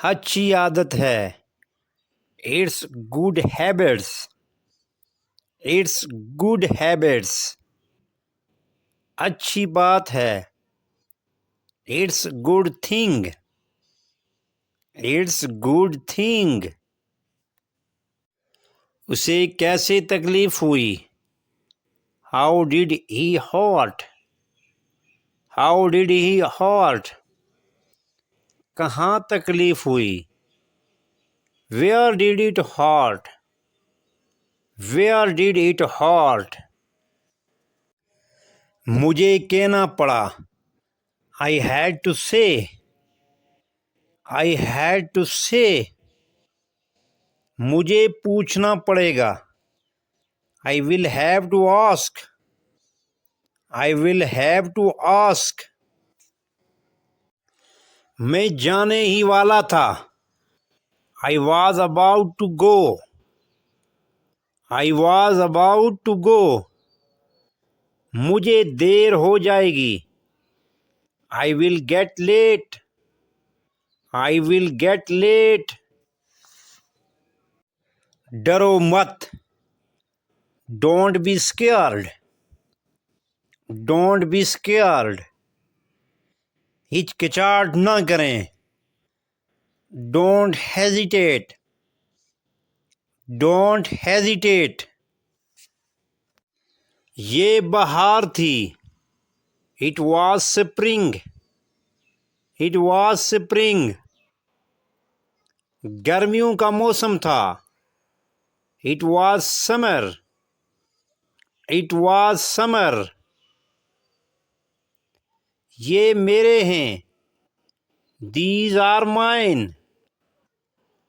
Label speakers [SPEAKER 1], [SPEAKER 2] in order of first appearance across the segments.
[SPEAKER 1] अच्छी आदत है। It's good habits. It's good habits. अच्छी बात है। It's good thing. It's good thing. उसे कैसे तकलीफ हुई? How did he hurt? How did he hurt? कहाँ तकलीफ हुई? Where did it hurt? Where did it hurt? मुझे कहना पड़ा। आई हैड टू से। आई हैड टू से। मुझे पूछना पड़ेगा। I will have to ask. I will have to ask. मैं जाने ही वाला था। I was about to go. I was about to go. मुझे देर हो जाएगी। I will get late. I will get late. डरो मत। Don't be scared. Don't be scared. हिचकिचाहट ना करें। Don't hesitate. Don't hesitate. ये बहार थी। It was spring. It was spring. गर्मियों का मौसम था। It was summer. It was summer. ये मेरे हैं। These are mine.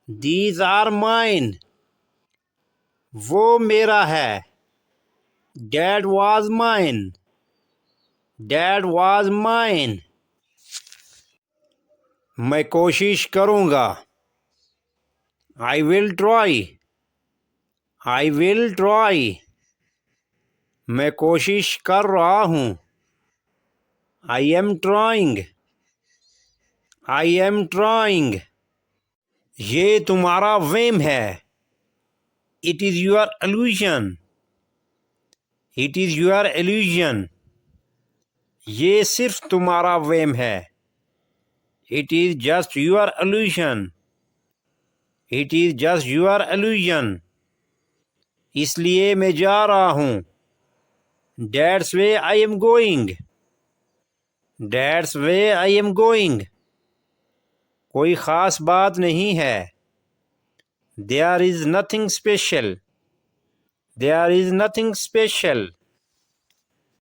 [SPEAKER 1] These are mine. वो मेरा है। Dad was mine. Dad was mine. मैं कोशिश करूँगा। I will try. I will try. मैं कोशिश कर रहा हूँ। I am trying. I am trying. ये तुम्हारा वहम है। It is your illusion. It is your illusion. ये सिर्फ तुम्हारा वहम है। It is just your illusion. It is just your illusion. इसलिए मैं जा रहा हूँ। That's where I am going. That's where I am going. कोई ख़ास बात नहीं है। There is nothing special. There is nothing special.